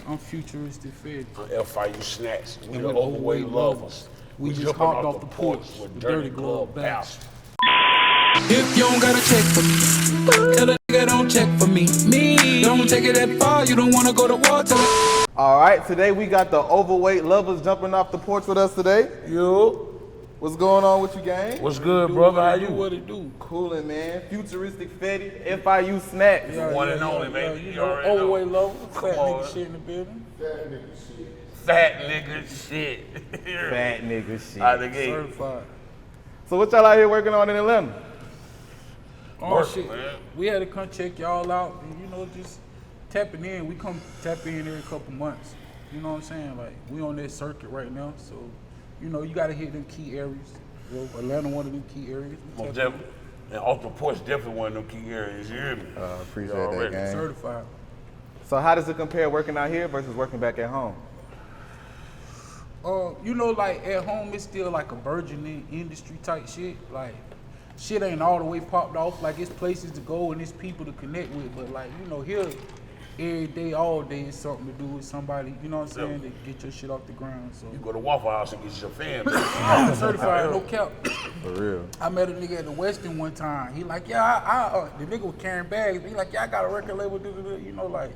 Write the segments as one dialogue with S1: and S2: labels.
S1: I'm Futuristic Feddy.
S2: FIU Snacks. We
S1: And
S2: the
S1: we're
S2: Overweight Lovers.
S1: We just hopped off the porch with dirty glove bastard.
S3: If you don't got a check for me, tell a nigga don't check for me. Don't take it that far, you don't wanna go to war till
S4: All right, today we got the Overweight Lovers jumping off the porch with us today.
S2: Yo.
S4: What's going on with you, gang?
S2: What's good, brother? How you?
S1: What it do?
S4: Coolin', man. Futuristic Feddy FIU Snacks.
S2: One and only, baby.
S1: You
S2: You
S1: know,
S2: already know.
S1: overweight lover, fat
S2: on.
S1: nigga shit in the building.
S2: Fat nigga shit.
S4: Fat nigga shit.
S2: Out the gate.
S1: Certified.
S4: So what y'all out here working on in Atlanta?
S1: Oh
S2: Work,
S1: shit.
S2: man.
S1: We had to come check y'all out and, you know, just tapping in. We come tap in every couple months. You know what I'm saying? Like, we on that circuit right now, so, you know, you gotta hit them key areas. Well, Atlanta one of them key areas. We
S2: Most
S1: tap in.
S2: definitely. And off the porch, definitely one of them key areas. You hear me?
S4: Appreciate
S2: You
S4: that,
S2: already
S4: gang.
S1: Certified.
S4: So how does it compare working out here versus working back at home?
S1: You know, like at home, it's still like a burgeoning industry type shit. Like, shit ain't all the way popped off. Like, it's places to go and it's people to connect with. But like, you know, here, every day, all day is something to do with somebody. You know what I'm saying? To get your shit off the ground. So
S2: You go to Waffle House and get your fam.
S1: I'm certified, no cap.
S4: For real.
S1: I met a nigga at the Westin one time. He like, yeah, the nigga was carrying bags. He like, yeah, I got a record label. You know, like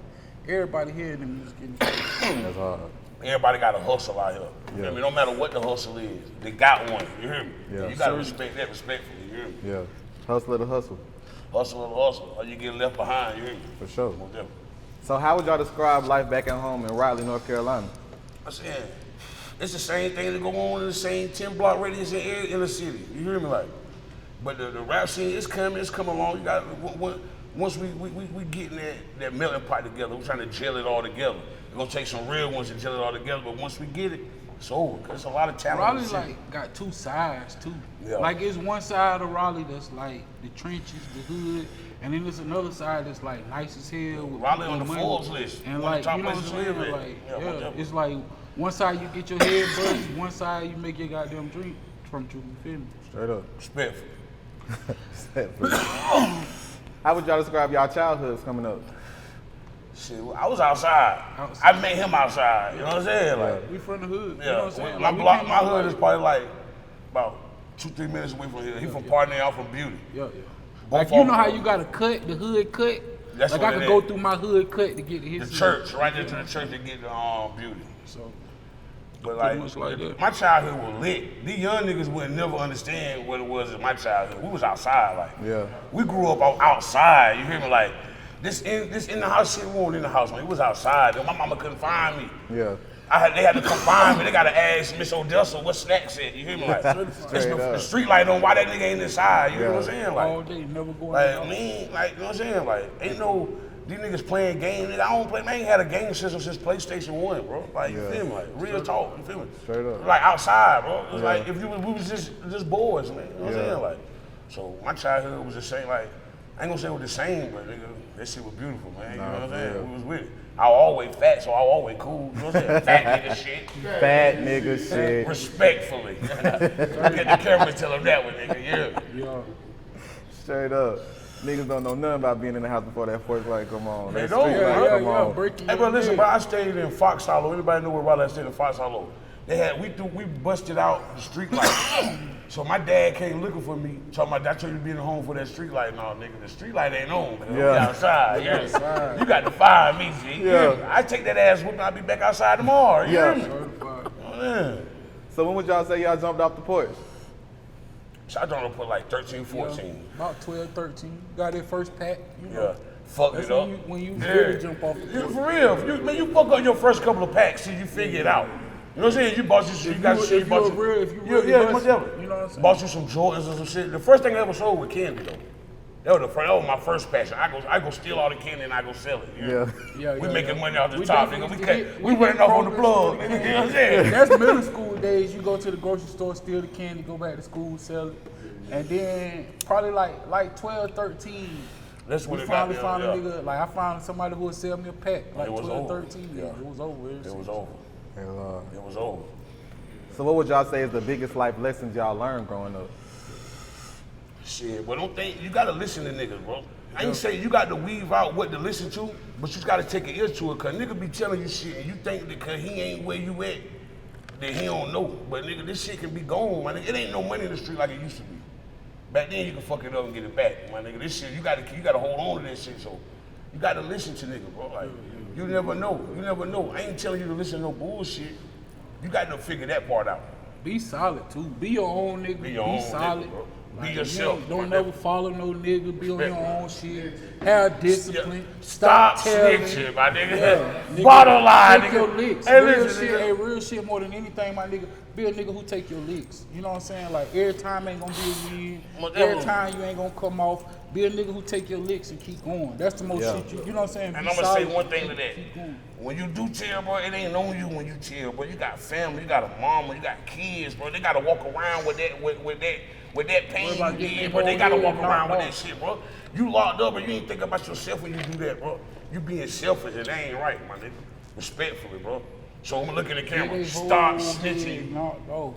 S1: everybody here in the music industry.
S4: That's hard.
S2: Everybody got a hustle out here. You hear me? No matter what the hustle is, they got one. You hear me?
S4: Yeah.
S2: You gotta respect that respectfully. You hear me?
S4: Yeah. Hustle to hustle.
S2: Hustle and hustle, or you get left behind. You hear me?
S4: For sure.
S2: Most definitely.
S4: So how would y'all describe life back at home in Raleigh, North Carolina?
S2: I'm saying, it's the same thing that go on in the same 10-block radius in the city. You hear me? Like, but the rap scene is coming along. You got once we getting that melting pot together, we're trying to gel it all together. We're gonna take some real ones and gel it all together. But once we get it, it's over. Cause it's a lot of talent.
S1: Raleigh
S2: in the city.
S1: like got two sides too.
S2: Yeah.
S1: Like it's one side of Raleigh that's like the trenches, the hood, and then there's another side that's like nice as hell. With
S2: Raleigh
S1: people
S2: on the
S1: money.
S2: Forbes list.
S1: And
S2: One of
S1: like,
S2: the top
S1: you know what I'm
S2: places to
S1: saying?
S2: live at.
S1: Like,
S2: Yeah, most
S1: yeah,
S2: definitely.
S1: it's like one side you get your head buzzed, one side you make your goddamn drink from you. Feel me?
S4: Straight up.
S2: Respectful.
S4: How would y'all describe y'all childhoods coming up?
S2: Shit, I was outside. I met him outside. You know what I'm saying? Like,
S1: We from the hood.
S2: yeah,
S1: You know what I'm saying?
S2: my
S1: Like, we
S2: block,
S1: came
S2: my
S1: out
S2: hood
S1: like-
S2: is probably like about 2-3 minutes away from here. He from Partner, I'm from Beauty.
S1: Yeah.
S2: Both
S1: Like, you
S2: of
S1: know
S2: them.
S1: how you got to cut, the hood cut?
S2: That's
S1: like,
S2: what
S1: I could
S2: it
S1: go
S2: is.
S1: through my hood cut to get to his
S2: The
S1: hood.
S2: church, right there to the church to get the Beauty.
S1: So,
S2: But
S1: Pretty
S2: like,
S1: much like that.
S2: my childhood was lit. These young niggas would never understand what it was in my childhood. We was outside, like.
S4: Yeah.
S2: We grew up outside. You hear me? Like, this in the house shit, we weren't in the house, man. We was outside. My mama couldn't find me.
S4: Yeah.
S2: They had to come find me. They gotta ask Miss Odessa what snacks at. You hear me? Like, the street light on. Why that nigga ain't inside? You know what I'm saying? Like,
S1: all day, never going
S2: like
S1: out.
S2: me, like, you know what I'm saying? Like, ain't no, these niggas playing games. Nigga, I don't play, man, I ain't had a game system since PlayStation 1, bro. Like, you feel me? Like, real talk, you feel me?
S4: Straight up.
S2: Like, outside, bro. It was like, we was just boys, man. You know what I'm saying? Like, so my childhood was the same, like, I ain't gonna say it was the same, but nigga, that shit was beautiful, man. You know what I'm saying? We was with it. I was always fat, so I was always cool. You know what I'm saying? Fat nigga shit.
S4: Fat nigga shit.
S2: Respectfully. Get the camera and tell them that one, nigga. Yeah.
S4: Straight up. Niggas don't know nothing about being in the house before that porch light come on.
S2: They
S4: That
S2: don't,
S4: street
S2: bro.
S4: light come on.
S1: breaking
S2: Hey, bro,
S1: your
S2: listen,
S1: neck.
S2: bro, I stayed in Fox Hollow. Anybody know where Raleigh stayed in Fox Hollow? We busted out the street light. So my dad came looking for me, talking about, I told you to be in the home for that street light. No, nigga, the street light ain't on. We outside. You got to find me, G.
S4: Yeah.
S2: I take that ass with me, I'll be back outside tomorrow. You hear me? Yeah.
S4: So when would y'all say y'all jumped off the porch?
S2: So I don't put like 13, 14.
S1: About 12, 13. Got that first pack, you know.
S2: Yeah. Fucked
S1: That's
S2: it up.
S1: when you really jump off the
S2: Yeah,
S1: porch.
S2: for real. You fuck up your first couple of packs till you figure it out. You know what I'm saying? You bought you shit, you got shit, you bought you.
S1: If you really
S2: yeah,
S1: bust
S2: most
S1: it,
S2: definitely.
S1: you know what I'm saying?
S2: Bought you some Jordans or some shit. The first thing I ever sold was candy though. That was my first passion. I go steal all the candy and I go sell it. You know?
S4: Yeah.
S2: We making money off the
S1: We
S2: top,
S1: definitely
S2: nigga. We
S1: hit
S2: running off on the
S1: progress
S2: plug.
S1: with
S2: Nigga,
S1: the
S2: you know what I'm saying?
S1: That's middle school days. You go to the grocery store, steal the candy, go back to school, sell it. And then probably like 12, 13,
S2: That's when
S1: we
S2: it got
S1: finally
S2: there,
S1: found a
S2: yeah.
S1: nigga. Like I found somebody who would sell me a pack. Like
S2: It was
S1: 12,
S2: over.
S1: 13.
S2: Yeah.
S1: It was over.
S2: It was over. It was over.
S4: So what would y'all say is the biggest life lessons y'all learned growing up?
S2: Shit, but don't think, you gotta listen to niggas, bro. I ain't saying you got to weave out what to listen to, but you gotta take an ear to it, cause nigga be telling you shit and you think that cause he ain't where you at, that he don't know. But nigga, this shit can be gone, my nigga. It ain't no money in the street like it used to be. Back then you can fuck it up and get it back, my nigga. This shit, you gotta hold on to this shit, so you gotta listen to niggas, bro. Like, you never know. I ain't telling you to listen to no bullshit. You got to figure that part out.
S1: Be solid too. Be your own nigga.
S2: Be your own
S1: solid.
S2: Nigga, bro.
S1: Like,
S2: be yourself.
S1: Don't never follow no nigga. Be on your own shit. Have discipline.
S2: Stop
S1: telling.
S2: snitching, my nigga.
S1: Yeah,
S2: Bottom line,
S1: take
S2: nigga.
S1: your licks.
S2: Hey,
S1: real
S2: listen,
S1: shit.
S2: nigga.
S1: Hey, real shit more than anything, my nigga. Be a nigga who take your licks. You know what I'm saying? Like every time ain't gonna be a win. Every time you ain't gonna come off. Be a nigga who take your licks and keep going. That's the most shit you know what I'm saying?
S2: And
S1: be
S2: I'm gonna
S1: solid,
S2: say one thing to that. When you do tell, bro, it ain't on you when you tell, bro. You got family, you got a mama, you got kids, bro. They gotta walk around with that pain you did, bro. They gotta walk around with that shit, bro. You locked up and you ain't think about yourself when you do that, bro. You being selfish and that ain't right, my nigga. Respectfully, bro. So I'm gonna look at the camera. Stop snitching.
S1: No.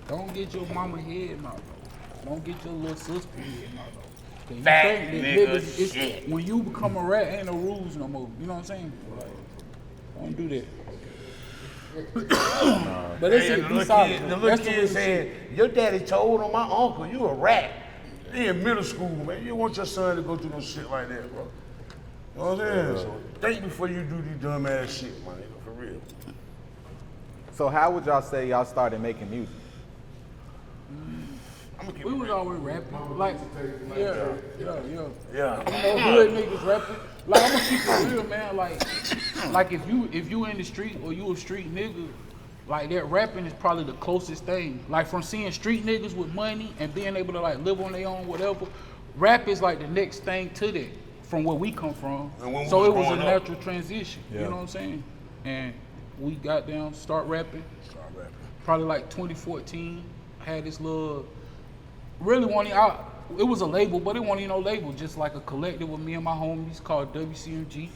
S1: Don't get your mama head knocked off. Don't get your little sister head knocked off.
S2: Fat nigga shit.
S1: When you become a rat, ain't no rules no more. You know what I'm saying? Like, don't do that. But that's it. Be solid.
S2: The little kid said, your daddy told on my uncle, you a rat. He in middle school, man. You want your son to go through no shit like that, bro. You know what I'm saying? So think before you do these dumb ass shit, my nigga, for real.
S4: So how would y'all say y'all started making music?
S1: We was always rapping. Like, yeah.
S2: Yeah.
S1: You know, hood niggas rapping. Like, I'm gonna keep it real, man. Like if you in the street or you a street nigga, like that rapping is probably the closest thing. Like from seeing street niggas with money and being able to like live on their own, whatever. Rap is like the next thing to that from where we come from. So it was a natural transition. You know what I'm saying? And we got down, start rapping. Probably like 2014. Had this little. Really wanting out, it was a label, but it wasn't even no label, just like a collective with me and my homies called WCMG.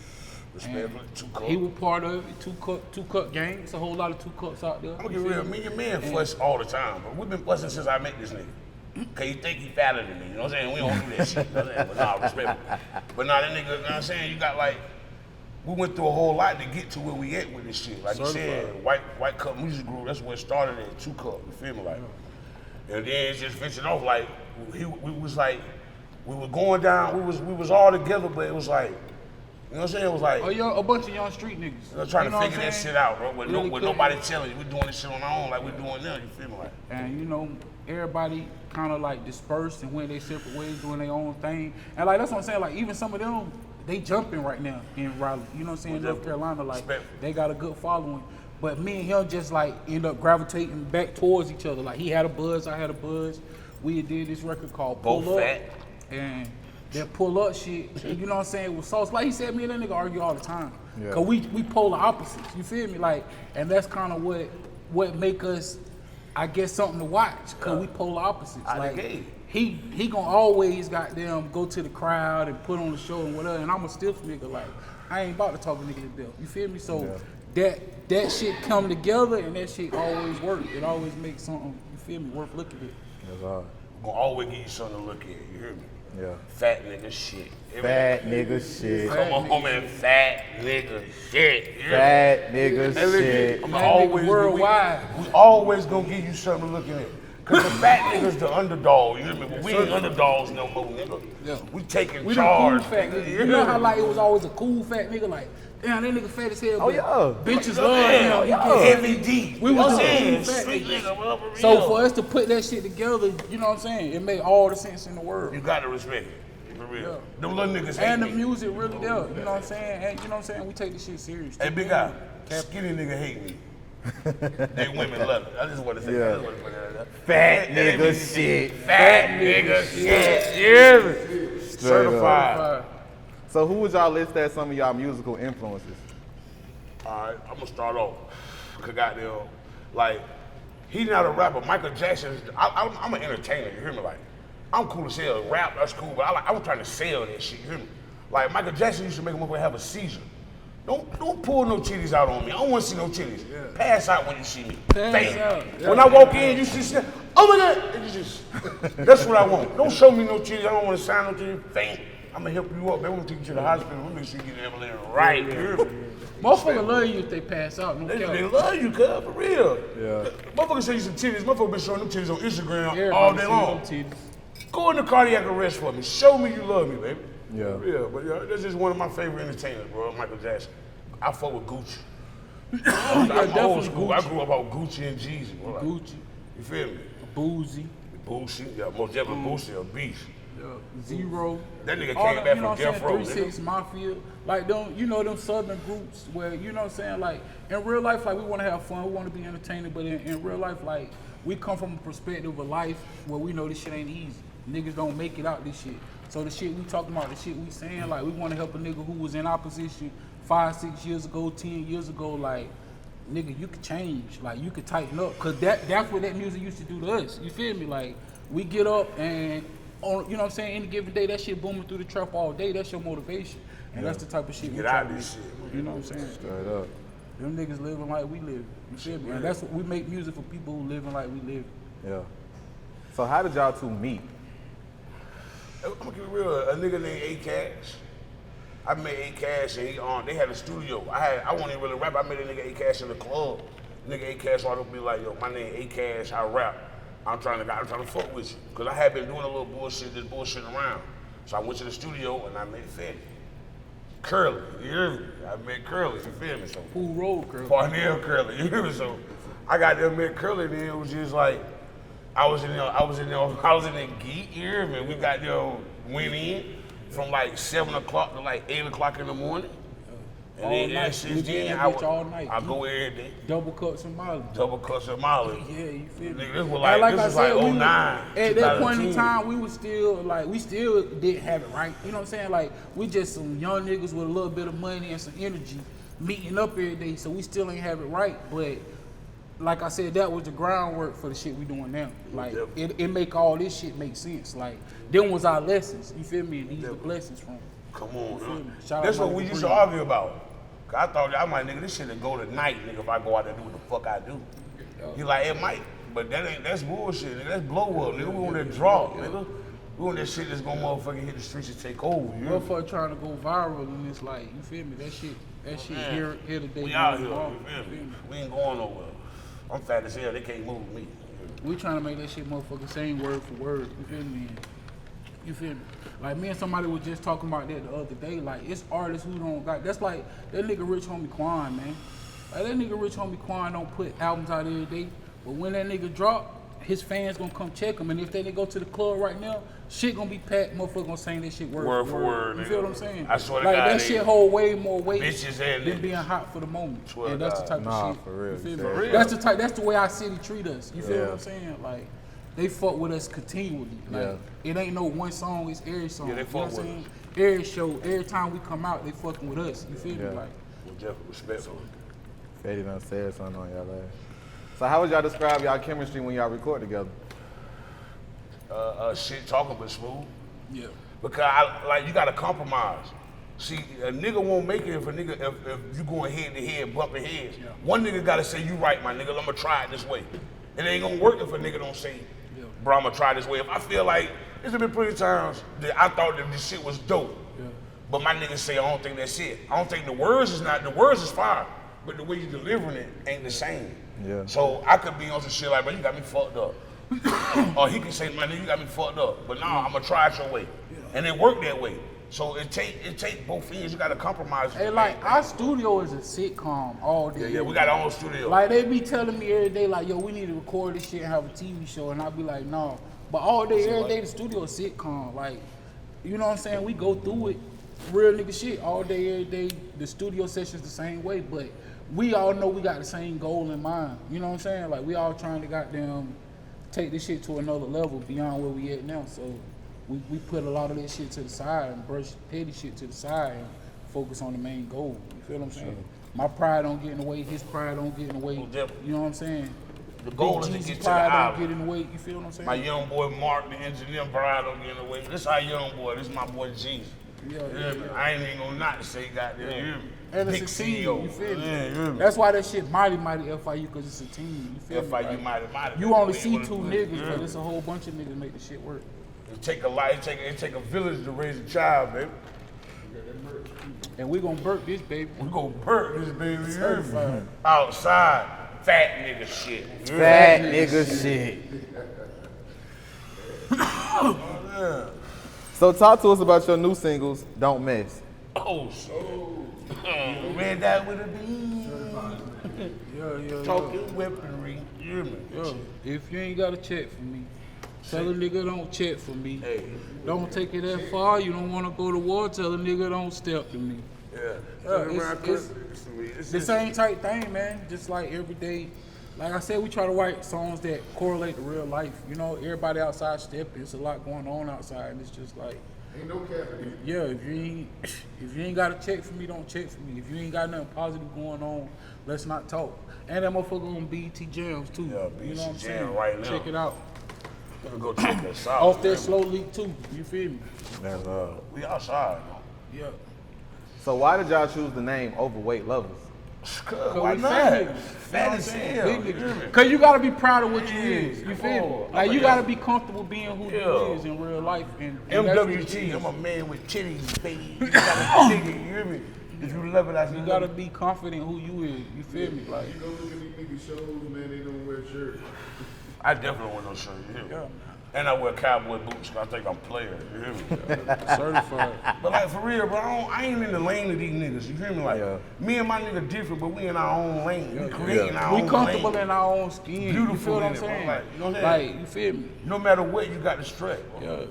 S1: He was part of it, two cup gang. It's a whole lot of two cups out there.
S2: I'm gonna get real, me and your man fuss all the time, but we've been fussing since I met this nigga. Cause he think he fatter than me, you know what I'm saying? We don't do that shit, you know what I'm saying? But nah, respect. But nah, that nigga, you know what I'm saying? You got like, we went through a whole lot to get to where we at with this shit. Like you said, White Cup Music Group, that's where it started at 2 Cup, you feel me? Like, and then it just finished off like, we was like, we were going down, we was all together, but it was like, you know what I'm saying? It was like,
S1: a bunch of young street niggas.
S2: You know, trying to figure that shit out, bro. With nobody telling you, we doing this shit on our own like we doing now, you feel me? Like,
S1: and you know, everybody kind of like dispersed and went their separate ways doing their own thing. And like, that's what I'm saying, like even some of them, they jumping right now in Raleigh. You know what I'm saying? North Carolina, like they got a good following. But me and him just like end up gravitating back towards each other. Like he had a buzz, I had a buzz. We did this record called Pull Up. And that pull up shit, you know what I'm saying, was sauce. Like he said, me and that nigga argue all the time. Yeah. Cause we polar opposites, you feel me? Like, and that's kind of what make us, I guess, something to watch. Cause we polar opposites. Like he gonna always goddamn go to the crowd and put on the show and whatever. And I'm a stiff nigga. Like I ain't about to talk a nigga to death. You feel me? So that shit come together and that shit always work. It always makes something, you feel me, worth looking at.
S4: That's hard.
S2: We're gonna always give you something to look at, you hear me?
S4: Yeah.
S2: Fat nigga shit.
S4: Fat nigga shit.
S2: Come on, man. Fat nigga shit.
S4: Fat nigga shit.
S2: I'm always
S1: worldwide.
S2: We always gonna give you something to look at. Cause the fat niggas the underdog, you hear me? But we ain't underdogs no more, nigga. Yeah. We taking charge.
S1: Cool fat nigga. You know how like it was always a cool fat nigga, like, damn, that nigga fat as hell.
S4: Oh yeah.
S1: Bitches love him.
S2: Heavy D.
S1: We was
S2: saying
S1: fat
S2: street nigga.
S1: So for us to put that shit together, you know what I'm saying? It made all the sense in the world.
S2: You gotta respect it. For real. Yeah. Them little niggas hate
S1: and the
S2: me.
S1: music really there. You know what I'm saying? And you know what I'm saying? We take this shit serious.
S2: Hey, big guy, skinny nigga hate me. They women love it. I just want to say that.
S4: Fat nigga shit.
S2: Fat nigga shit. Yeah. Certified.
S4: So who would y'all list as some of y'all musical influences?
S2: All right, I'm gonna start off. Cause goddamn, like, he's not a rapper. Michael Jackson, I'm an entertainer, you hear me? Like, I'm cool as hell. Rap, that's cool, but I was trying to sell that shit, you hear me? Like, Michael Jackson used to make a motherfucker have a seizure. Don't pull no titties out on me. I don't want to see no titties.
S1: Yeah.
S2: Pass out when you see me.
S1: Pass
S2: Bam.
S1: out. Yeah.
S2: When I walk in, you see shit. Oh my God! And you just, that's what I want. Don't show me no titties. I don't want to sign no titties. Bam. I'm gonna help you up. They want to take you to the hospital. I'm gonna make sure you get the ambulance right.
S1: Motherfuckers love you if they pass out. No
S2: They
S1: cap.
S2: love you, cuz, for real.
S4: Yeah.
S2: Motherfuckers show you some titties. Motherfuckers been showing them titties on Instagram
S1: Everybody
S2: all day
S1: see
S2: long.
S1: them titties.
S2: Go into cardiac arrest for me. Show me you love me, baby.
S4: Yeah.
S2: Yeah, but that's just one of my favorite entertainers, bro. Michael Jackson. I fuck with Gucci. I'm old
S1: definitely
S2: school. I
S1: Gucci.
S2: grew up on Gucci and Jeezy. Bro. Like,
S1: Gucci,
S2: you feel me?
S1: Boozy,
S2: Boosie, yeah, most definitely Boosie, a beast.
S1: Zero.
S2: That nigga
S1: All
S2: came
S1: the-
S2: back
S1: you know
S2: from
S1: what I'm
S2: death row.
S1: saying, 3-6 Mafia, like them, you know, them southern groups where, you know what I'm saying, like, in real life, like, we want to have fun, we want to be entertaining, but in real life, like, we come from a perspective of life where we know this shit ain't easy. Niggas don't make it out this shit. So the shit we talking about, the shit we saying, like, we want to help a nigga who was in our position 5-6 years ago, 10 years ago, like, nigga, you could change, like, you could tighten up, cause that's what that music used to do to us. You feel me? Like, we get up and on, you know what I'm saying, any given day, that shit booming through the trap all day, that's your motivation. And that's the type of shit we
S2: Get
S1: try
S2: out
S1: to
S2: this
S1: do.
S2: shit.
S1: You know what I'm saying?
S4: Straight up.
S1: Them niggas living like we live. You feel me? And that's what we make music for, people who living like we live.
S4: Yeah. So how did y'all two meet?
S2: I'm gonna keep it real. A nigga named A-Cash. I met A-Cash and they had a studio. I wasn't even really rap. I met a nigga A-Cash in the club. Nigga A-Cash wanted to be like, yo, my name A-Cash, I rap. I'm trying to fuck with you. Cause I had been doing a little bullshit, just bullshitting around. So I went to the studio and I met Feddy. Curly, you hear me? I met Curly, you feel me? So
S1: Who rolled, girl?
S2: Parnell Curly, you hear me? So I got there, met Curly, and then it was just like, I was in the geek, you hear me? We got there, went in from like 7 o'clock to like 8 o'clock in the morning. And
S1: All
S2: then
S1: night.
S2: since
S1: We be in
S2: then,
S1: that bitch all night.
S2: I go every day.
S1: Double cuts and Molly.
S2: Double cuts and Molly.
S1: Yeah, you feel me?
S2: Nigga, this was
S1: And
S2: like, this
S1: I
S2: was like
S1: said, we
S2: 09.
S1: at that point in
S2: 2010.
S1: time, we still didn't have it right. You know what I'm saying? Like, we just some young niggas with a little bit of money and some energy meeting up every day, so we still ain't have it right. But like I said, that was the groundwork for the shit we doing now. Like, it make all this shit make sense. Like, them was our lessons. You feel me? And these the blessings from.
S2: Come on,
S1: feel
S2: man.
S1: me? Shout out
S2: That's what
S1: Michael
S2: we used to
S1: Green.
S2: argue about. 'Cause I thought, I'm like, nigga, this shit will go tonight, nigga, if I go out there and do what the fuck I do. He like, it might, but that's bullshit, nigga. That's blow up, nigga. We want that drop, nigga. We want that shit that's gonna motherfucking hit the streets and take over, you know?
S1: Motherfucker trying to go viral and it's like, you feel me? That shit
S2: Man,
S1: here today.
S2: We out here,
S1: tomorrow.
S2: you feel me? We ain't going nowhere. I'm fat as hell, they can't move me.
S1: We trying to make that shit motherfucker same word for word. You feel me? You feel me? Like, me and somebody was just talking about that the other day. Like, it's artists who don't got. That's like that nigga Rich Homie Quan, man. Like, that nigga Rich Homie Quan don't put albums out every day. But when that nigga drop, his fans gonna come check him. And if they go to the club right now, shit gonna be packed. Motherfucker gonna sing that shit word for word. You
S2: nigga.
S1: feel what I'm saying?
S2: I swear to
S1: like,
S2: God,
S1: that shit hold way more weight
S2: bitches and
S1: than
S2: niggas.
S1: being hot for the moment.
S2: Swear
S1: And
S2: to
S1: that's the
S2: God.
S1: type
S4: Nah,
S1: of shit.
S4: for real.
S1: You feel me?
S4: For real.
S1: That's the way our city treat us. You feel
S4: Yeah.
S1: what I'm saying? Like, they fuck with us continually. Like, it ain't no one song, it's every song.
S2: Yeah, they
S1: you know
S2: fuck
S1: what I'm
S2: with
S1: saying? Every show, every time we come out, they fucking with us. You feel me?
S4: Yeah.
S1: Like,
S2: With Jeff, respectful.
S4: Feddy done said something on y'all ass. So how would y'all describe y'all chemistry when y'all record together?
S2: Shit talking but smooth.
S1: yeah.
S2: Because you gotta compromise. See, a nigga won't make it if you going head to head, bumping heads.
S1: Yeah.
S2: One nigga gotta say, you right, my nigga, I'm gonna try it this way. It ain't gonna work if a nigga don't say, bro, I'm gonna try this way. If I feel like, there's been plenty of times that I thought that this shit was dope.
S1: Yeah.
S2: But my niggas say, I don't think that's it. I don't think the words is fire, but the way you delivering it ain't the same.
S4: Yeah.
S2: So I could be on some shit like, bro, you got me fucked up. Or he can say, my nigga, you got me fucked up. But nah, I'm gonna try it your way. And it worked that way. So it take both ends. You gotta compromise.
S1: Hey, like, our studio is a sitcom all day.
S2: Yeah, we got our own studio.
S1: Like, they be telling me every day, like, yo, we need to record this shit and have a TV show. And I be like, no. But all day, every day, the studio is sitcom. Like, you know what I'm saying? We go through it, real nigga shit, all day, every day. The studio session's the same way, but we all know we got the same goal in mind. You know what I'm saying? Like, we all trying to goddamn take this shit to another level beyond where we at now. So we put a lot of that shit to the side and brush petty shit to the side and focus on the main goal. You feel what I'm saying? My pride don't get in the way, his pride don't get in the way.
S2: Definitely.
S1: You know what I'm saying?
S2: The goal
S1: Big
S2: is to
S1: Jeezy
S2: get to the
S1: pride don't get
S2: island.
S1: in the way. You feel what I'm saying?
S2: My young boy Mark, the engineer, pride don't get in the way. This our young boy. This my boy Jesus.
S1: Yeah.
S2: I ain't even gonna not say goddamn. You hear me?
S1: And
S2: Big
S1: it's a team,
S2: CEO.
S1: you feel me?
S2: Yeah, you hear me?
S1: That's why that shit mighty FIU, because it's a team, you feel me?
S2: FIU
S1: Like,
S2: mighty.
S1: you only
S2: They
S1: see
S2: wanna
S1: two
S2: do it.
S1: niggas,
S2: Yeah.
S1: but it's a whole bunch of niggas make the shit work.
S2: It take a lot. It take a village to raise a child, baby.
S1: And we gonna burp this, baby.
S2: We gonna perk this baby. You hear me?
S1: Certified.
S2: Outside, fat nigga shit. You hear me?
S4: Fat nigga shit.
S2: Yeah.
S4: So talk to us about your new singles, Don't Mess.
S2: Oh shit. Red dot with a beam.
S1: Yeah.
S2: Talking weaponry. You hear me?
S1: Yo, if you ain't got a check for me, tell a nigga don't check for me.
S2: Hey.
S1: Don't take it that far. You don't want to go to war. Tell a nigga don't step to me. It's the same type thing, man. Just like every day. Like I said, we try to write songs that correlate to real life. You know, everybody outside stepping. It's a lot going on outside, and it's just like,
S5: Ain't no cap in it.
S1: yeah, if you ain't got a check for me, don't check for me. If you ain't got nothing positive going on, let's not talk. And that motherfucker on BET Jams too.
S2: Yeah,
S1: you know what I'm
S2: BET
S1: saying?
S2: Jam right now.
S1: Check it out.
S2: Gotta go check this out.
S1: Off that
S2: man.
S1: slow leak too. You feel me?
S4: That's
S2: We outside.
S1: Yeah.
S4: So why did y'all choose the name Overweight Lovers?
S2: Why
S1: we
S2: not?
S1: fat niggas.
S2: Fat as hell.
S1: Big
S2: You hear me?
S1: niggas. Cause you gotta be proud of what you is. You
S2: come
S1: feel me?
S2: on.
S1: Like
S2: I'm
S1: you
S2: a-
S1: gotta be comfortable being who you
S2: Yeah.
S1: is in real life. And that's what it
S2: MWT,
S1: is.
S2: I'm a man with titties, baby. You gotta dig it, you hear me? If you love it, I
S1: You gotta be confident who you is. You feel me? Like,
S5: You go look at these niggas shows, man, they don't wear shirts.
S2: I definitely want no shirt, you hear me?
S1: yeah,
S2: And I wear cowboy boots, 'cause I think I'm player, you hear me?
S1: certified.
S2: But like for real, bro, I ain't in the lane of these niggas, you hear me? Like,
S4: Yeah.
S2: me and my nigga different, but we in our own lane. We creating our
S1: We
S2: own
S1: comfortable
S2: lane.
S1: in our own skin. You
S2: Beautiful
S1: feel what I'm
S2: in it, bro.
S1: saying?
S2: Like, you know what I'm saying?
S1: Like, you feel me?
S2: No matter what, you got the strap, bro.
S1: Yeah.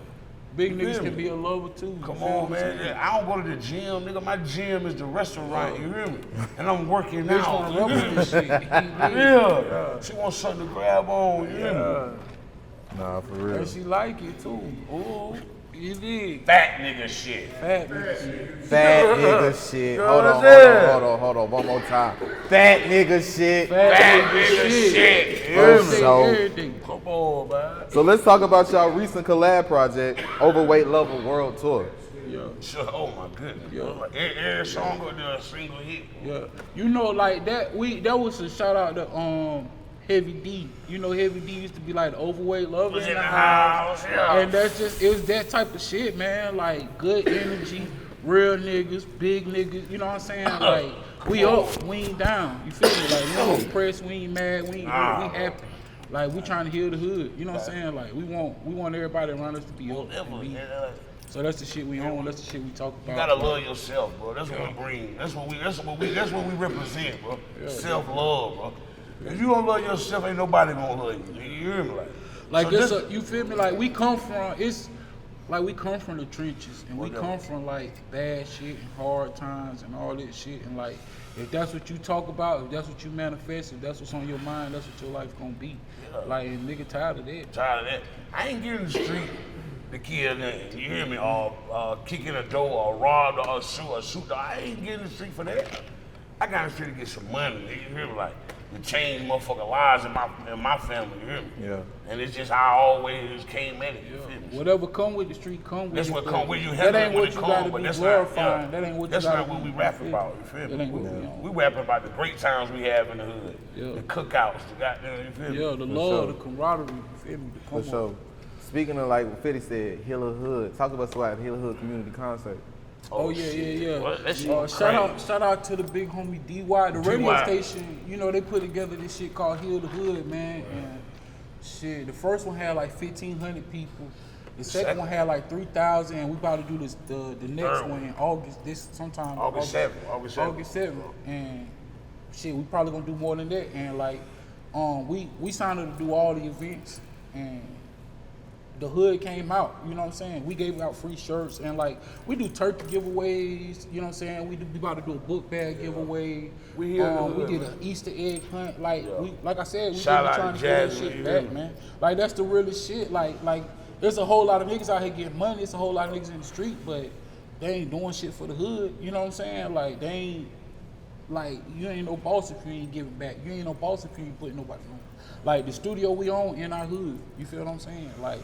S1: Big
S2: You
S1: niggas
S2: feel
S1: can
S2: me?
S1: be a lover too. you
S2: Come
S1: feel what
S2: on,
S1: I'm
S2: man.
S1: saying?
S2: I don't go to the gym, nigga. My gym is the restaurant, you hear me? And I'm working
S1: Bitch
S2: out.
S1: wanna
S2: you
S1: rub
S2: hear
S1: with
S2: me?
S1: this shit.
S2: Yeah. She wants something to grab on, you hear me?
S4: Nah, for real.
S1: And she like it too. Ooh, you dig?
S2: Fat nigga shit.
S1: Fat nigga.
S4: Fat nigga shit.
S2: know
S4: Hold
S2: what
S4: on,
S2: I'm saying?
S4: hold on. One more time. Fat nigga shit.
S2: Fat nigga shit.
S4: For
S2: You hear me?
S4: sure.
S1: Everything.
S2: Come on, man.
S4: So let's talk about y'all recent collab project, Overweight Lover World Tour.
S2: Sure. Oh my goodness. Yeah. Like, every song go there a single hit.
S1: Yeah. You know, like that was a shout out to Heavy D. You know, Heavy D used to be like the overweight lover
S2: Was in the house, yeah.
S1: And that's just, it was that type of shit, man. Like, good energy, real niggas, big niggas, you know what I'm saying? Like, we up, we ain't down. You feel me? Like, we ain't depressed, we ain't mad, we ain't hurt, we happy. Like, we trying to heal the hood, you know what I'm saying? Like, we want everybody around us to be up. And be, so that's the shit we own, that's the shit we talk about.
S2: You gotta love yourself, bro. That's what we bring. That's what we represent, bro. Self-love, bro. If you don't love yourself, ain't nobody gonna love you. You hear me?
S1: Like,
S2: so
S1: you feel me? Like, we come from the trenches, and we come from, like, bad shit and hard times and all this shit, and, like, if that's what you talk about, if that's what you manifest, if that's what's on your mind, that's what your life gonna be. Like, nigga tired of that.
S2: tired of that. I ain't getting in the street to kill nothing. You hear me? Or kick in a door or rob or shoot. I ain't getting in the street for that. I got in the street to get some money. You hear me? Like, to change motherfucking lives in my family. You hear me?
S4: Yeah.
S2: And it's just how I always came at it. You feel me?
S1: Whatever come with the street, come with
S2: That's
S1: it.
S2: what
S1: but
S2: come with you.
S1: That
S2: Handle
S1: ain't
S2: it when
S1: what
S2: it
S1: you
S2: come,
S1: gotta
S2: but
S1: be
S2: that's
S1: glorifying.
S2: not.
S1: That ain't what
S2: That's
S1: you gotta
S2: not what we
S1: be.
S2: rap about. You feel
S1: That
S2: me?
S1: ain't what we on.
S2: We rapping about the great times we have in the hood.
S1: Yeah.
S2: The cookouts, the goddamn. You feel me?
S1: Yeah, the love, the camaraderie, you feel me? The
S4: For
S1: come
S4: sure. Speaking of like what Feddy said, Hiller Hood. Talk about about Hiller Hood community concert.
S1: Oh yeah.
S2: What? That shit crazy.
S1: Shout out to the big homie DY, the radio
S2: DY.
S1: station. You know, they put together this shit called Heal the Hood, man. And shit, the first one had like 1,500 people. The second one had like 3,000, and we about to do this the next
S2: Third
S1: one in August. This sometime
S2: August 7th. August 7th.
S1: August 7th. And shit, we probably gonna do more than that. And like, we signed up to do all the events, and the hood came out, you know what I'm saying? We gave out free shirts, and like, we do turkey giveaways, you know what I'm saying? We about to do a book bag giveaway.
S2: We here in the
S1: We
S2: hood,
S1: did
S2: man.
S1: an Easter egg hunt. Like, like I said, we
S2: Shout
S1: really
S2: out
S1: trying
S2: to
S1: to get that
S2: Jasmine,
S1: shit
S2: you
S1: back,
S2: hear me?
S1: man. Like, that's the realest shit. Like, there's a whole lot of niggas out here getting money. It's a whole lot of niggas in the street, but they ain't doing shit for the hood. You know what I'm saying? Like, they ain't, like, you ain't no boss if you ain't giving back. You ain't no boss if you ain't putting nobody on. Like, the studio we own in our hood. You feel what I'm saying? Like,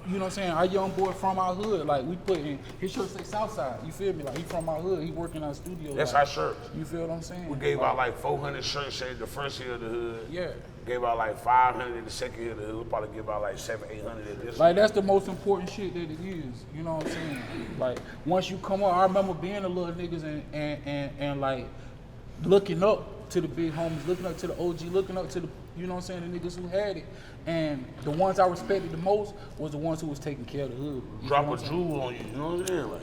S1: you know what I'm saying, our young boy from our hood, like we put in, his shirt say Southside, you feel me? Like he from our hood, he working our studio.
S2: That's
S1: like,
S2: our shirts.
S1: You feel what I'm saying?
S2: We gave out like 400 shirts, say the first year of the hood.
S1: Yeah.
S2: Gave out like 500 in the second year of the hood. We'll probably give out like 700, 800 in this.
S1: Like that's the most important shit that it is. You know what I'm saying? Like once you come up, I remember being a little niggas and like looking up to the big homies, looking up to the OG, looking up to the, you know what I'm saying, the niggas who had it. And the ones I respected the most was the ones who was taking care of the hood.
S2: Drop a jewel on you, you know what I'm saying? Like,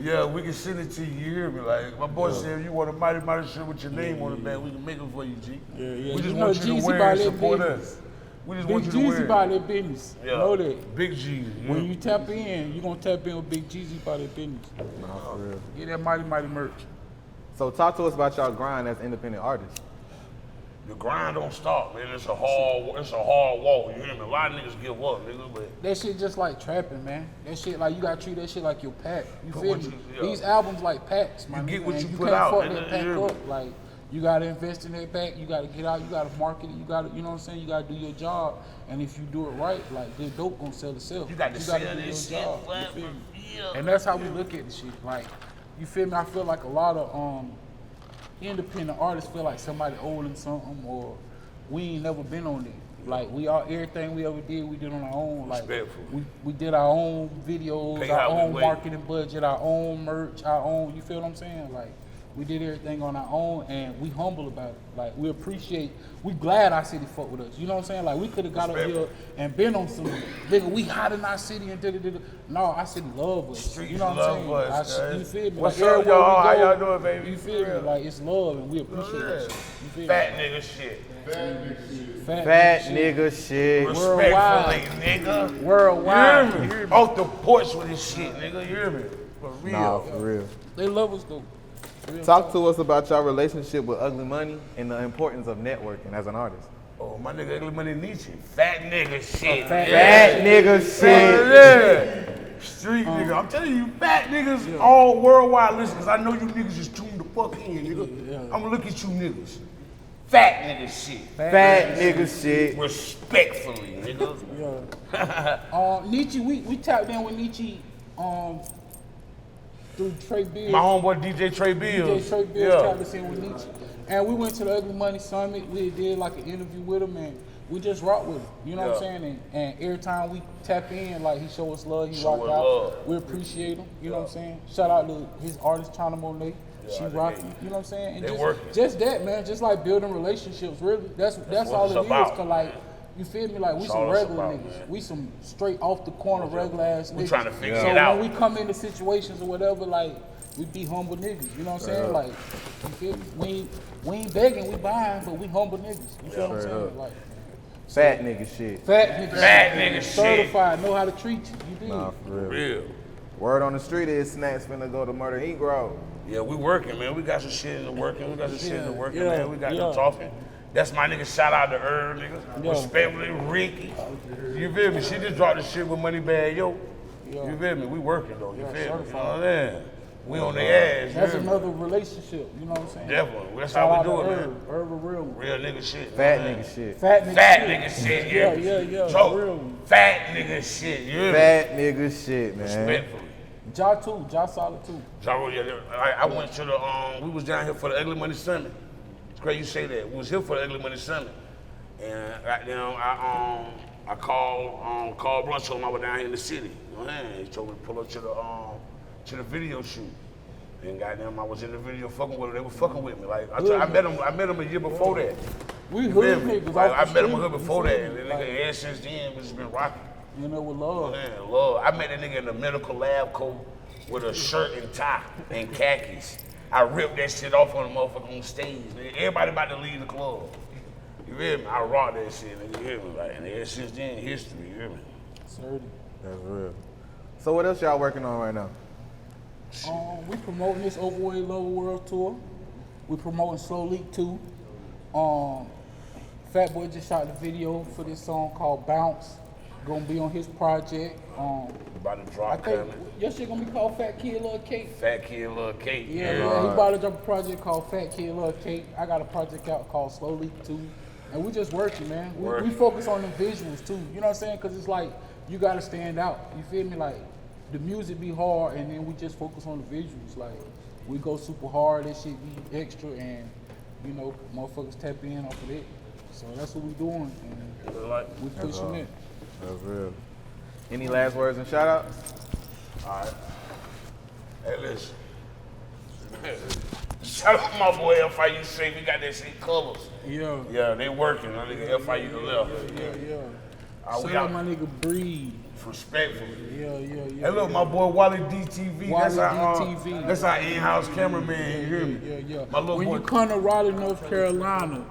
S2: yeah, we can send it to you, you hear me? Like, my boy said, if you want a mighty shirt with your name on it, man, we can make it for you, G.
S1: Yeah.
S2: We just
S1: You know
S2: want you
S1: Jeezy
S2: to wear
S1: by
S2: and
S1: their
S2: support
S1: business.
S2: us. We just
S1: Big
S2: want you to wear
S1: Jeezy
S2: it.
S1: by their business.
S2: Yeah.
S1: Know that.
S2: Big G.
S1: When you tap in, you gonna tap in with Big Jeezy by their business.
S4: Nah, for real.
S1: Get that mighty merch.
S4: So talk to us about y'all grind as independent artists.
S2: The grind don't stop, man. It's a hard walk. You hear me? A lot of niggas give up, nigga, but
S1: That shit just like trapping, man. That shit, like, you gotta treat that shit like your pack. You
S2: But
S1: feel
S2: what
S1: me?
S2: you- yeah.
S1: These albums like packs, man.
S2: get what you put
S1: can't
S2: out,
S1: fuck
S2: nigga,
S1: that pack
S2: you hear me?
S1: up. Like, you gotta invest in that pack. You gotta get out. You gotta market it. You gotta, you know what I'm saying? You gotta do your job. And if you do it right, like, good dope gonna sell itself.
S2: you got to sell
S1: do
S2: this
S1: your
S2: shit.
S1: job,
S2: What?
S1: you feel me?
S2: Yeah.
S1: And that's how we look at the shit. Like, you feel me? I feel like a lot of independent artists feel like somebody owing something, or we ain't never been on it. Like everything we ever did, we did on our own. Like
S2: Respectful.
S1: we did our own videos,
S2: Pay
S1: our
S2: how we
S1: own
S2: wait.
S1: marketing budget, our own merch, our own. You feel what I'm saying? Like we did everything on our own, and we humble about it. Like we appreciate. We glad our city fuck with us. You know what I'm saying? Like we could have got up here and been on some nigga. We hot in our city and da. No, our city love us.
S2: Streets
S1: you know what
S2: love
S1: I'm saying?
S2: us,
S1: You
S2: guys.
S1: feel me?
S2: What's
S1: like,
S2: up,
S1: everywhere
S2: y'all?
S1: we
S2: How
S1: go,
S2: y'all doing, baby?
S1: You feel me?
S2: Yeah.
S1: Like it's love, and we appreciate that shit. You feel
S2: Fat
S1: me?
S2: nigga shit.
S4: Fat nigga shit.
S2: Respectfully, nigga.
S1: Worldwide.
S2: You hear me? Off the porch with this shit, nigga. You hear me? For real.
S4: Nah, for real.
S1: They love us though. Real
S4: Talk to us about your relationship with Ugly Money and the importance of networking as an artist.
S2: Oh, my nigga, Ugly Money Nietzsche. Fat nigga shit.
S4: Fat nigga shit.
S2: Yeah. Street nigga. I'm telling you, fat niggas all worldwide listen, cause I know you niggas just tuned the fuck in, nigga. I'm gonna look at you niggas. Fat nigga shit.
S4: Fat nigga shit.
S2: Respectfully, nigga.
S1: Nietzsche, we tapped in with Nietzsche through Trey Bills.
S2: My homeboy DJ Trey Bills.
S1: DJ Trey Bills tapped us in with Nietzsche. And we went to the Ugly Money Summit. We did like an interview with him, and we just rock with him. You know what I'm saying? And every time we tap in, like he show us love, he
S2: Show
S1: rock
S2: us
S1: out.
S2: love.
S1: We appreciate him. You know what I'm saying? Shout out to his artist China Monet. She
S2: they-
S1: rocking. You know what I'm saying? And
S2: they
S1: just,
S2: working.
S1: just that, man. Just like building relationships. Really, that's
S2: what
S1: all
S2: it's
S1: it is.
S2: about.
S1: Cause like. You feel me? Like we
S2: That's
S1: some
S2: all it's
S1: regular
S2: about,
S1: niggas.
S2: man.
S1: We some straight off the corner regular ass niggas.
S2: We trying to figure
S1: so
S2: it out.
S1: when we come into situations or whatever, like we be humble niggas. You know what I'm saying? Like you feel me? We ain't begging, we buying, but we humble niggas. You feel what I'm
S4: Straight
S1: saying?
S4: up.
S1: Like
S4: Fat nigga shit.
S1: fat niggas.
S2: Fat nigga shit.
S1: Certified, know how to treat you. You dig?
S4: Nah, for real.
S2: Real.
S4: Word on the street is Snacks finna go to Murder Inc. Road.
S2: Yeah, we working, man. We got some shit in the working. We got some shit in the working,
S1: yeah,
S2: man. We got
S1: yeah.
S2: them talking. That's my nigga. Shout out to Irv, nigga.
S1: Yeah.
S2: Respectfully, Ricky. You feel me? She just dropped the shit with Money Bag, yo. You feel me? We working though. You feel me? You know what I'm saying? We on their ass.
S1: That's
S2: you hear me?
S1: another relationship. You know what I'm saying?
S2: Definitely. That's
S1: Shout
S2: how
S1: out
S2: we do
S1: to
S2: it, man.
S1: Irv a real one.
S2: Real nigga shit.
S4: Fat
S2: man.
S4: nigga shit.
S1: Fat nigga.
S2: Fat
S1: shit.
S2: nigga shit,
S1: Yeah.
S2: So,
S1: Real one.
S2: fat nigga shit, you hear me?
S4: Fat nigga shit, man.
S2: Respectfully.
S1: Ja too. Ja solid too.
S2: Jaro, yeah, I went to the, we was down here for the Ugly Money Summit. It's great you say that. We was here for the Ugly Money Summit. And right now, I called Brunch, told him I was down here in the city. You know what I'm saying? He told me to pull up to the video shoot. And goddamn, I was in the video fucking with them. They were fucking with me. Like I met him a year before that.
S1: We
S2: You feel
S1: hood
S2: me?
S1: niggas.
S2: Like,
S1: off
S2: I
S1: the
S2: met him
S1: street,
S2: here before
S1: you
S2: that.
S1: feel
S2: And
S1: me?
S2: the
S1: Like,
S2: nigga ever since then, we just been rocking.
S1: you know, with love.
S2: Man, love. I met that nigga in the medical lab coat with a shirt and tie and khakis. I ripped that shit off on the motherfucker on stage. Nigga. Everybody about to leave the club. You hear me? I rocked that shit, nigga. You hear me? Like, and ever since then, history. You hear me?
S1: Certainly.
S4: That's real. So what else y'all working on right now?
S1: We promoting this Overweight Lover World Tour. We promoting Slow Leak 2. Fat Boy just shot the video for this song called Bounce. Gonna be on his project.
S2: About to
S1: I
S2: drop
S1: think
S2: coming.
S1: your shit gonna be called Fat Kid Love Cake.
S2: Fat Kid Love Cake.
S1: Yeah, he about to drop a project called Fat Kid Love Cake. I got a project out called Slow Leak 2. And we just working, man. We focus on the visuals too. You know what I'm saying? Cause it's like you gotta stand out. You feel me? Like the music be hard, and then we just focus on the visuals. Like we go super hard. That shit be extra, and you know, motherfuckers tap in off of it. So that's what we doing, and we pushing it.
S4: That's real. Any last words and shout outs?
S2: All right. Hey, listen. Shout out my boy FIU Snacks. We got that shit colors.
S1: Yeah.
S2: Yeah, they working. My nigga FIU the left.
S1: Yeah. Shout out my nigga Breed.
S2: Respectfully.
S1: Yeah.
S2: Hey, look, my boy Wally DTV.
S1: Wally
S2: That's our in-house cameraman. You hear me?
S1: Yeah.
S2: My little
S1: when
S2: boy.
S1: you come to Raleigh, North Carolina,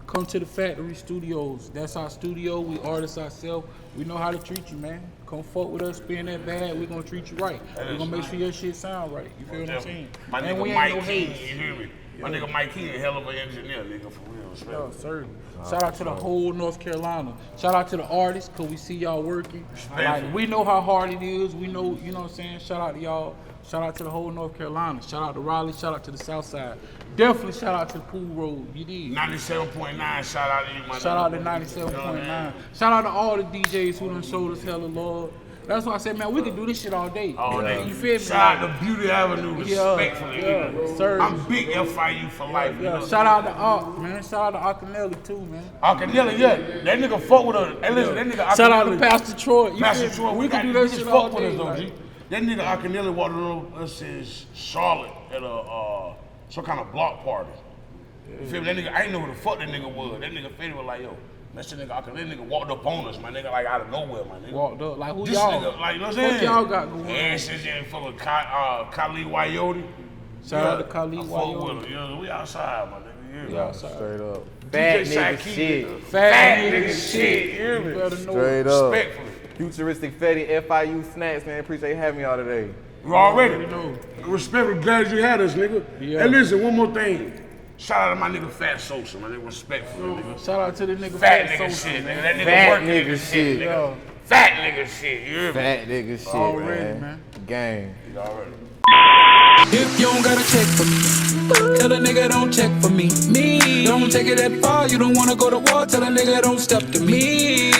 S1: come to the Factory Studios. That's our studio. We artists ourselves. We know how to treat you, man. Come fuck with us, spin that bag. We're gonna treat you right. We're gonna make sure your shit sound right. You feel what I'm saying?
S2: My
S1: and
S2: nigga
S1: we
S2: Mike
S1: ain't no
S2: King,
S1: haters.
S2: you hear me? My nigga Mike King, a hell of an engineer, nigga, for real. Respect.
S1: Yeah, certainly. Shout out to the whole North Carolina. Shout out to the artists, cause we see y'all working. Like, we know how hard it is. We know, you know what I'm saying? Shout out to y'all. Shout out to the whole North Carolina. Shout out to Raleigh. Shout out to the South Side. Definitely shout out to the Pool Road. You did.
S2: 97.9, shout out to you, my nigga.
S1: Shout out to 97.9. Shout out to all the DJs who done showed us hella love. That's why I said, man, we can do this shit all day.
S2: All day.
S1: You feel me?
S2: Shout out to Beauty Avenue, respectfully.
S1: Sir.
S2: I'm big FIU for life. You know?
S1: Shout out to Ark, man. Shout out to Akiio too, man.
S2: Akiio, yeah. That nigga fuck with us. Hey, listen, that nigga
S1: Shout out to
S2: Akiio-
S1: Pastor Troy. You
S2: Pastor
S1: feel me?
S2: Troy,
S1: We can do that shit all day.
S2: though,
S1: Like,
S2: G. That nigga Akiio walked on us in Charlotte at a some kind of block party. You feel me? That nigga, I didn't know who the fuck that nigga was. That nigga Feddy was like, yo, that's the nigga Akiio. That nigga walked up on us, my nigga, like out of nowhere, my nigga.
S1: walked up. Like, who
S2: This
S1: y'all?
S2: nigga, like, you know what I'm saying?
S1: What y'all got going on?
S2: Asses in full of Kali Wyote.
S1: Shout out to Kali
S2: I fuck
S1: Wyote.
S2: with him. Yeah, we outside, my nigga. You hear me?
S4: Straight up.
S2: DJ
S4: Fat nigga
S2: Shaquille,
S4: shit.
S2: nigga.
S1: Fat nigga shit.
S2: You hear
S1: You
S2: me?
S1: better know.
S4: Straight up.
S2: Respectfully.
S4: Futuristic Feddy F.I.U. Snacks, man. Appreciate having y'all today.
S2: You already
S1: know.
S2: Respectfully, glad you had us, nigga.
S1: Yeah.
S2: And listen, one more thing. Shout out to my nigga Fat Sosa, my nigga. Respectfully, nigga.
S1: Shout out to the nigga
S2: Fat nigga
S1: Sosa,
S2: shit, nigga.
S1: man.
S2: That nigga
S4: Fat
S2: working
S4: nigga shit.
S2: nigga. Fat nigga shit, you hear me?
S4: Fat nigga shit,
S1: Already,
S4: man. Gang.
S2: You already.
S3: If you don't got a check for me, tell a nigga don't check for me. Don't take it that far, you don't wanna go to war, tell a nigga don't step to me.